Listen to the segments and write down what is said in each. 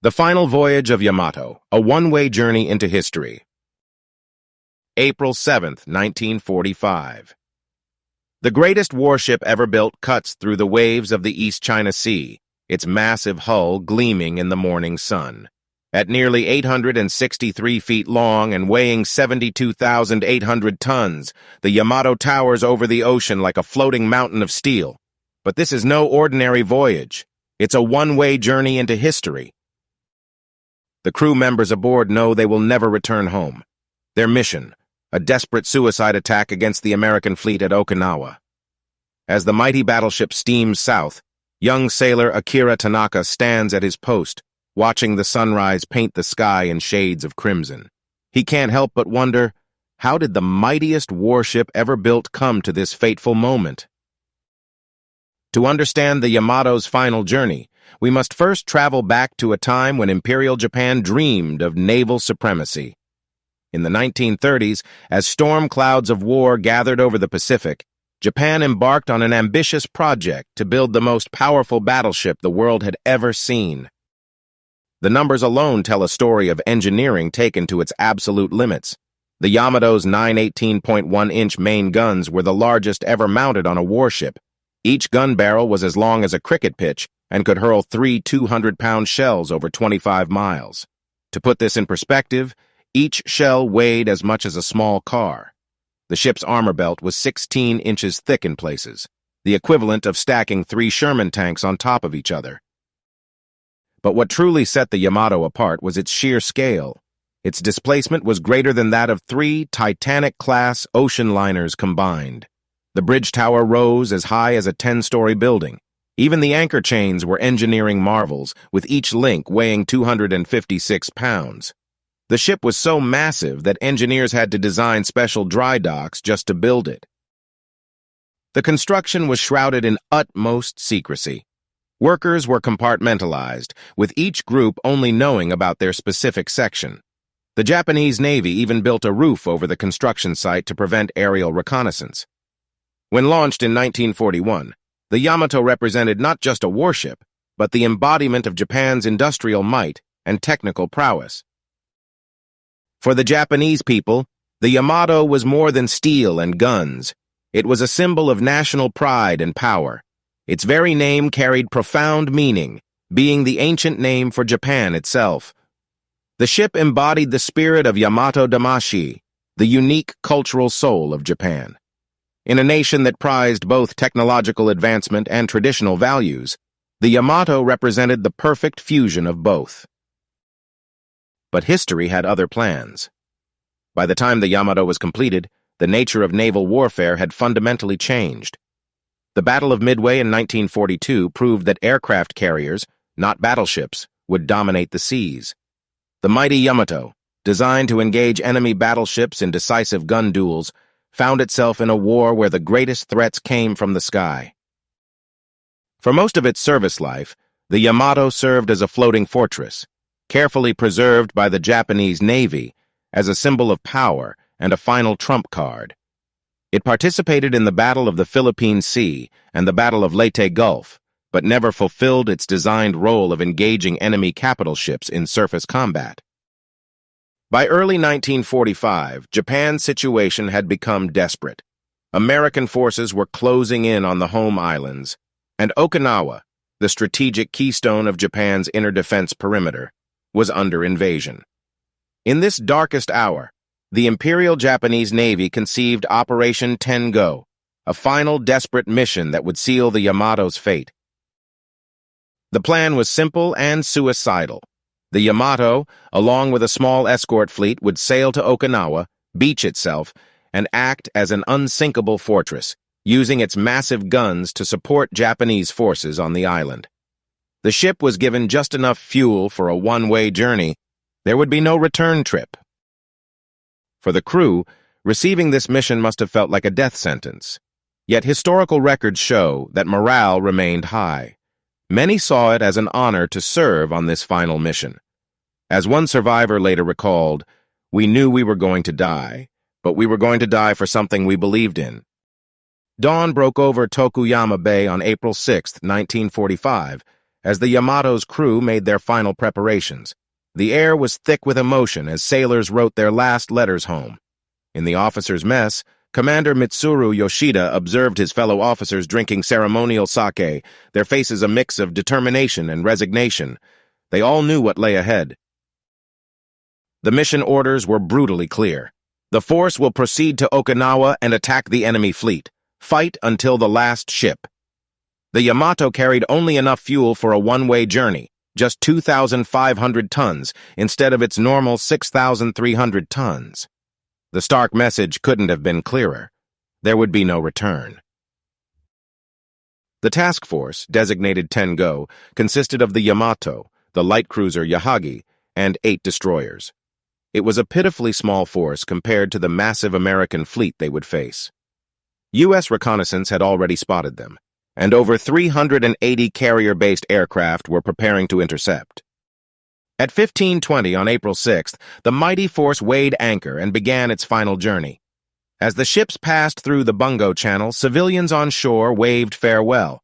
The Final Voyage of Yamato, a one-way journey into history. April 7th, 1945. The greatest warship ever built cuts through the waves of the East China Sea, its massive hull gleaming in the morning sun. At nearly 863 feet long and weighing 72,800 tons, the Yamato towers over the ocean like a floating mountain of steel. But this is no ordinary voyage. It's a one-way journey into history. The crew members aboard know they will never return home. Their mission, a desperate suicide attack against the American fleet at Okinawa. As the mighty battleship steams south, young sailor Akira Tanaka stands at his post, watching the sunrise paint the sky in shades of crimson. He can't help but wonder, how did the mightiest warship ever built come to this fateful moment? To understand the Yamato's final journey, we must first travel back to a time when Imperial Japan dreamed of naval supremacy. In the 1930s, as storm clouds of war gathered over the Pacific, Japan embarked on an ambitious project to build the most powerful battleship the world had ever seen. The numbers alone tell a story of engineering taken to its absolute limits. The Yamato's 9 18.1-inch main guns were the largest ever mounted on a warship. Each gun barrel was as long as a cricket pitch and could hurl 3 200-pound shells over 25 miles. To put this in perspective, each shell weighed as much as a small car. The ship's armor belt was 16 inches thick in places, the equivalent of stacking 3 Sherman tanks on top of each other. But what truly set the Yamato apart was its sheer scale. Its displacement was greater than that of 3 Titanic-class ocean liners combined. The bridge tower rose as high as a 10-story building. Even the anchor chains were engineering marvels, with each link weighing 256 pounds. The ship was so massive that engineers had to design special dry docks just to build it. The construction was shrouded in utmost secrecy. Workers were compartmentalized, with each group only knowing about their specific section. The Japanese Navy even built a roof over the construction site to prevent aerial reconnaissance. When launched in 1941, the Yamato represented not just a warship, but the embodiment of Japan's industrial might and technical prowess. For the Japanese people, the Yamato was more than steel and guns. It was a symbol of national pride and power. Its very name carried profound meaning, being the ancient name for Japan itself. The ship embodied the spirit of Yamato Damashi, the unique cultural soul of Japan. In a nation that prized both technological advancement and traditional values, the Yamato represented the perfect fusion of both. But history had other plans. By the time the Yamato was completed, the nature of naval warfare had fundamentally changed. The Battle of Midway in 1942 proved that aircraft carriers, not battleships, would dominate the seas. The mighty Yamato, designed to engage enemy battleships in decisive gun duels, found itself in a war where the greatest threats came from the sky. For most of its service life, the Yamato served as a floating fortress, carefully preserved by the Japanese Navy as a symbol of power and a final trump card. It participated in the Battle of the Philippine Sea and the Battle of Leyte Gulf, but never fulfilled its designed role of engaging enemy capital ships in surface combat. By early 1945, Japan's situation had become desperate. American forces were closing in on the home islands, and Okinawa, the strategic keystone of Japan's inner defense perimeter, was under invasion. In this darkest hour, the Imperial Japanese Navy conceived Operation Tengo, a final desperate mission that would seal the Yamato's fate. The plan was simple and suicidal. The Yamato, along with a small escort fleet, would sail to Okinawa, beach itself, and act as an unsinkable fortress, using its massive guns to support Japanese forces on the island. The ship was given just enough fuel for a one-way journey. There would be no return trip. For the crew, receiving this mission must have felt like a death sentence. Yet historical records show that morale remained high. Many saw it as an honor to serve on this final mission. As one survivor later recalled, "We knew we were going to die, but we were going to die for something we believed in." Dawn broke over Tokuyama Bay on April 6, 1945, as the Yamato's crew made their final preparations. The air was thick with emotion as sailors wrote their last letters home. In the officers' mess, Commander Mitsuru Yoshida observed his fellow officers drinking ceremonial sake, their faces a mix of determination and resignation. They all knew what lay ahead. The mission orders were brutally clear. The force will proceed to Okinawa and attack the enemy fleet. Fight until the last ship. The Yamato carried only enough fuel for a one-way journey, just 2,500 tons, instead of its normal 6,300 tons. The stark message couldn't have been clearer. There would be no return. The task force, designated Tengo, consisted of the Yamato, the light cruiser Yahagi, and 8 destroyers. It was a pitifully small force compared to the massive American fleet they would face. U.S. reconnaissance had already spotted them, and over 380 carrier-based aircraft were preparing to intercept. At 15:20 on April 6th, the mighty force weighed anchor and began its final journey. As the ships passed through the Bungo Channel, civilians on shore waved farewell.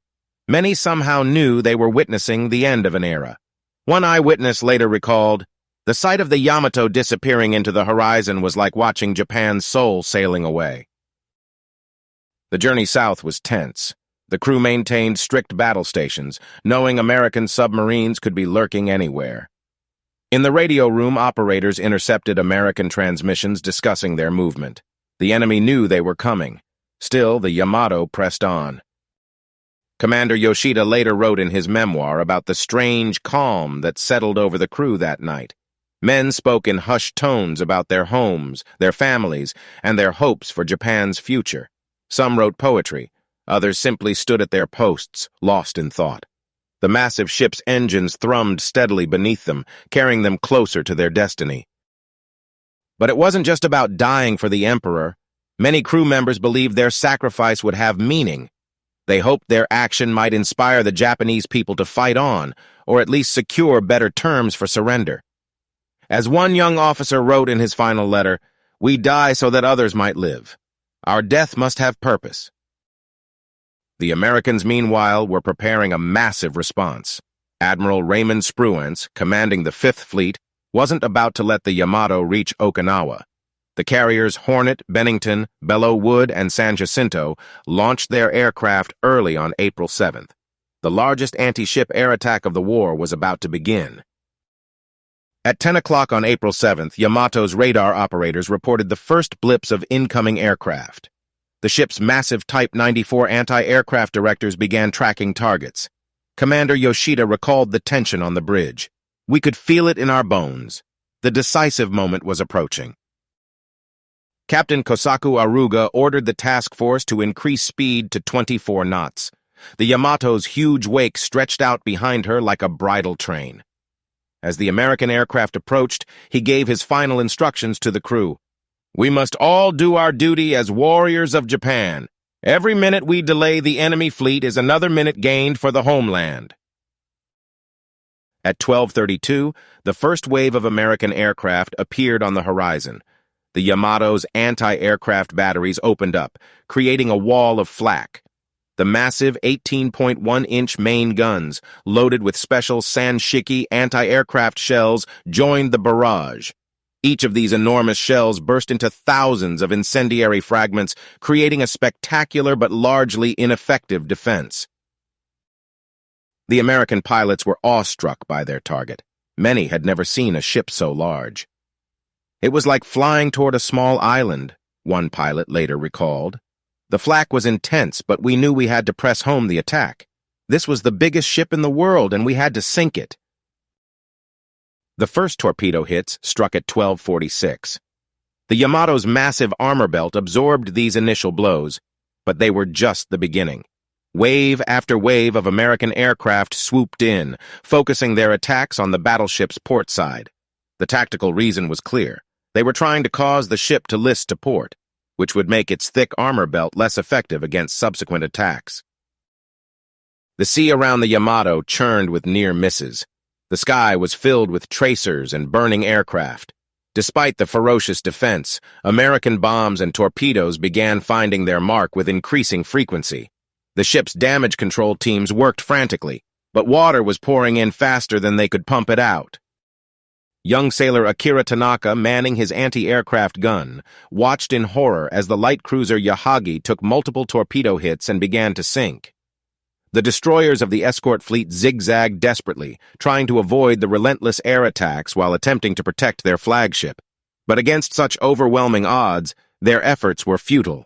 Many somehow knew they were witnessing the end of an era. One eyewitness later recalled, "The sight of the Yamato disappearing into the horizon was like watching Japan's soul sailing away." The journey south was tense. The crew maintained strict battle stations, knowing American submarines could be lurking anywhere. In the radio room, operators intercepted American transmissions discussing their movement. The enemy knew they were coming. Still, the Yamato pressed on. Commander Yoshida later wrote in his memoir about the strange calm that settled over the crew that night. Men spoke in hushed tones about their homes, their families, and their hopes for Japan's future. Some wrote poetry. Others simply stood at their posts, lost in thought. The massive ship's engines thrummed steadily beneath them, carrying them closer to their destiny. But it wasn't just about dying for the Emperor. Many crew members believed their sacrifice would have meaning. They hoped their action might inspire the Japanese people to fight on, or at least secure better terms for surrender. As one young officer wrote in his final letter, "We die so that others might live. Our death must have purpose." The Americans, meanwhile, were preparing a massive response. Admiral Raymond Spruance, commanding the Fifth Fleet, wasn't about to let the Yamato reach Okinawa. The carriers Hornet, Bennington, Belleau Wood, and San Jacinto launched their aircraft early on April 7th. The largest anti-ship air attack of the war was about to begin. At 10 o'clock on April 7th, Yamato's radar operators reported the first blips of incoming aircraft. The ship's massive Type 94 anti-aircraft directors began tracking targets. Commander Yoshida recalled the tension on the bridge. "We could feel it in our bones. The decisive moment was approaching." Captain Kosaku Aruga ordered the task force to increase speed to 24 knots. The Yamato's huge wake stretched out behind her like a bridal train. As the American aircraft approached, he gave his final instructions to the crew. "We must all do our duty as warriors of Japan. Every minute we delay the enemy fleet is another minute gained for the homeland." At 12:32, the first wave of American aircraft appeared on the horizon. The Yamato's anti-aircraft batteries opened up, creating a wall of flak. The massive 18.1-inch main guns, loaded with special Sanshiki anti-aircraft shells, joined the barrage. Each of these enormous shells burst into thousands of incendiary fragments, creating a spectacular but largely ineffective defense. The American pilots were awestruck by their target. Many had never seen a ship so large. "It was like flying toward a small island," one pilot later recalled. "The flak was intense, but we knew we had to press home the attack. This was the biggest ship in the world, and we had to sink it." The first torpedo hits struck at 12:46. The Yamato's massive armor belt absorbed these initial blows, but they were just the beginning. Wave after wave of American aircraft swooped in, focusing their attacks on the battleship's port side. The tactical reason was clear. They were trying to cause the ship to list to port, which would make its thick armor belt less effective against subsequent attacks. The sea around the Yamato churned with near misses. The sky was filled with tracers and burning aircraft. Despite the ferocious defense, American bombs and torpedoes began finding their mark with increasing frequency. The ship's damage control teams worked frantically. but water was pouring in faster than they could pump it out. Young sailor Akira Tanaka, manning his anti-aircraft gun, watched in horror as the light cruiser Yahagi took multiple torpedo hits and began to sink. The destroyers of the escort fleet zigzagged desperately, trying to avoid the relentless air attacks while attempting to protect their flagship. But against such overwhelming odds, their efforts were futile.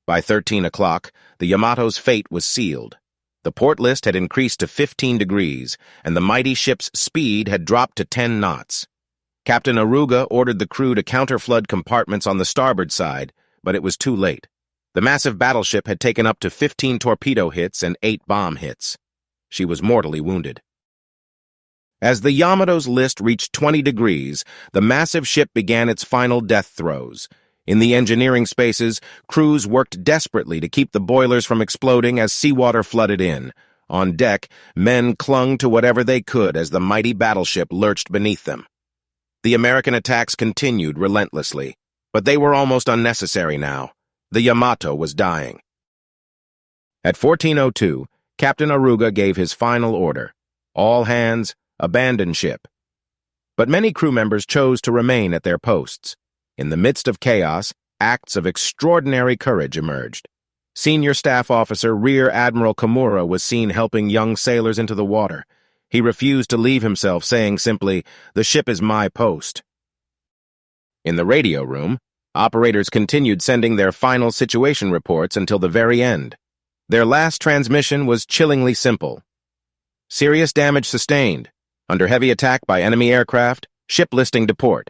By 13 o'clock, the Yamato's fate was sealed. The port list had increased to 15 degrees, and the mighty ship's speed had dropped to 10 knots. Captain Aruga ordered the crew to counterflood compartments on the starboard side, but it was too late. The massive battleship had taken up to 15 torpedo hits and 8 bomb hits. She was mortally wounded. As the Yamato's list reached 20 degrees, the massive ship began its final death throes. In the engineering spaces, crews worked desperately to keep the boilers from exploding as seawater flooded in. On deck, men clung to whatever they could as the mighty battleship lurched beneath them. The American attacks continued relentlessly, but they were almost unnecessary now. The Yamato was dying. At 14:02, Captain Aruga gave his final order. All hands, abandon ship. But many crew members chose to remain at their posts. In the midst of chaos, acts of extraordinary courage emerged. Senior Staff Officer Rear Admiral Kimura was seen helping young sailors into the water. He refused to leave himself, saying simply, "The ship is my post." In the radio room, operators continued sending their final situation reports until the very end. Their last transmission was chillingly simple. Serious damage sustained. Under heavy attack by enemy aircraft, ship listing to port.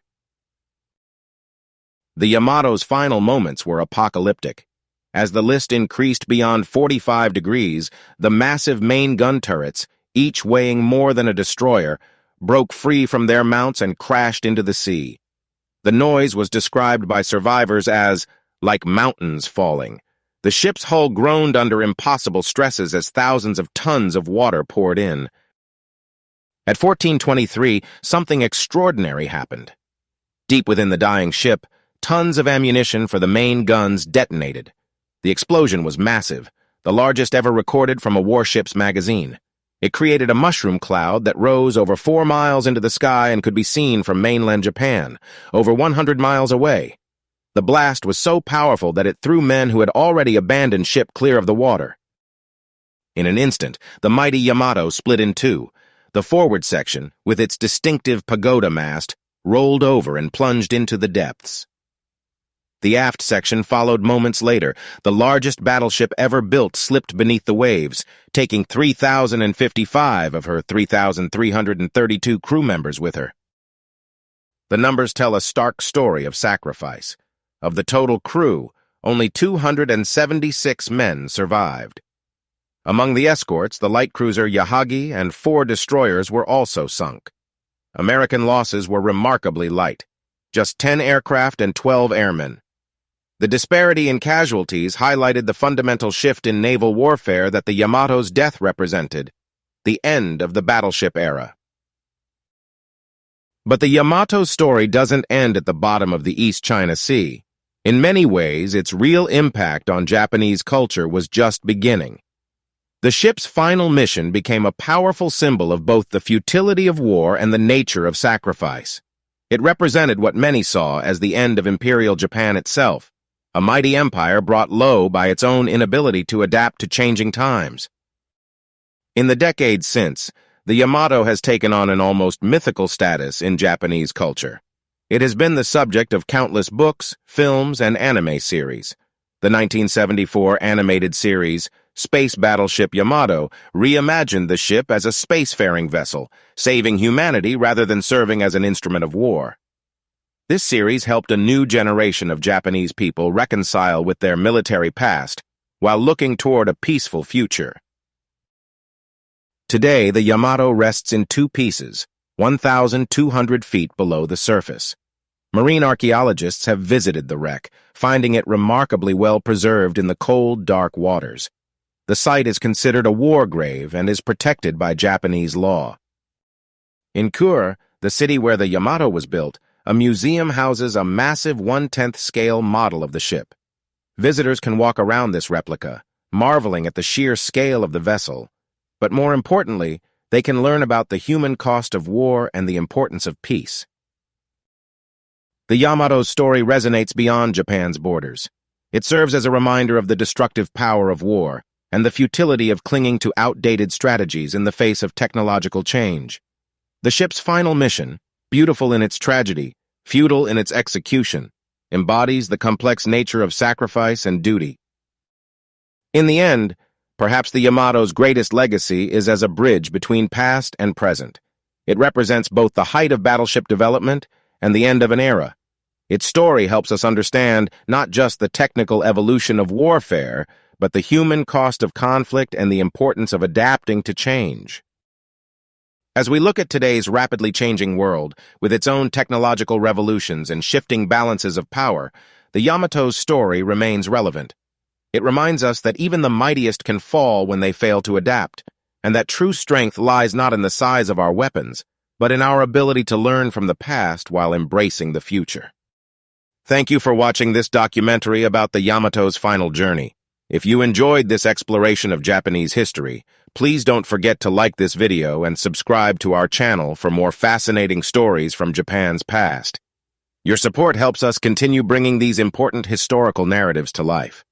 The Yamato's final moments were apocalyptic. As the list increased beyond 45 degrees, the massive main gun turrets, each weighing more than a destroyer, broke free from their mounts and crashed into the sea. The noise was described by survivors as like mountains falling. The ship's hull groaned under impossible stresses as thousands of tons of water poured in. At 14:23, something extraordinary happened. Deep within the dying ship, tons of ammunition for the main guns detonated. The explosion was massive, the largest ever recorded from a warship's magazine. It created a mushroom cloud that rose over 4 miles into the sky and could be seen from mainland Japan, over 100 miles away. The blast was so powerful that it threw men who had already abandoned ship clear of the water. In an instant, the mighty Yamato split in two. The forward section, with its distinctive pagoda mast, rolled over and plunged into the depths. The aft section followed moments later. The largest battleship ever built slipped beneath the waves, taking 3,055 of her 3,332 crew members with her. The numbers tell a stark story of sacrifice. Of the total crew, only 276 men survived. Among the escorts, the light cruiser Yahagi and 4 destroyers were also sunk. American losses were remarkably light, just 10 aircraft and 12 airmen. The disparity in casualties highlighted the fundamental shift in naval warfare that the Yamato's death represented, the end of the battleship era. But the Yamato story doesn't end at the bottom of the East China Sea. In many ways, its real impact on Japanese culture was just beginning. The ship's final mission became a powerful symbol of both the futility of war and the nature of sacrifice. It represented what many saw as the end of Imperial Japan itself, a mighty empire brought low by its own inability to adapt to changing times. In the decades since, the Yamato has taken on an almost mythical status in Japanese culture. It has been the subject of countless books, films, and anime series. The 1974 animated series, Space Battleship Yamato, reimagined the ship as a spacefaring vessel, saving humanity rather than serving as an instrument of war. This series helped a new generation of Japanese people reconcile with their military past while looking toward a peaceful future. Today, the Yamato rests in 2 pieces, 1,200 feet below the surface. Marine archaeologists have visited the wreck, finding it remarkably well preserved in the cold, dark waters. The site is considered a war grave and is protected by Japanese law. In Kure, the city where the Yamato was built, a museum houses a massive 1/10 scale model of the ship. Visitors can walk around this replica, marveling at the sheer scale of the vessel. but more importantly, they can learn about the human cost of war and the importance of peace. The Yamato's story resonates beyond Japan's borders. It serves as a reminder of the destructive power of war and the futility of clinging to outdated strategies in the face of technological change. The ship's final mission, beautiful in its tragedy, futile in its execution, embodies the complex nature of sacrifice and duty. In the end, perhaps the Yamato's greatest legacy is as a bridge between past and present. It represents both the height of battleship development and the end of an era. Its story helps us understand not just the technical evolution of warfare, but the human cost of conflict and the importance of adapting to change. As we look at today's rapidly changing world, with its own technological revolutions and shifting balances of power, the Yamato's story remains relevant. It reminds us that even the mightiest can fall when they fail to adapt, and that true strength lies not in the size of our weapons, but in our ability to learn from the past while embracing the future. Thank you for watching this documentary about the Yamato's final journey. If you enjoyed this exploration of Japanese history, please don't forget to like this video and subscribe to our channel for more fascinating stories from Japan's past. Your support helps us continue bringing these important historical narratives to life.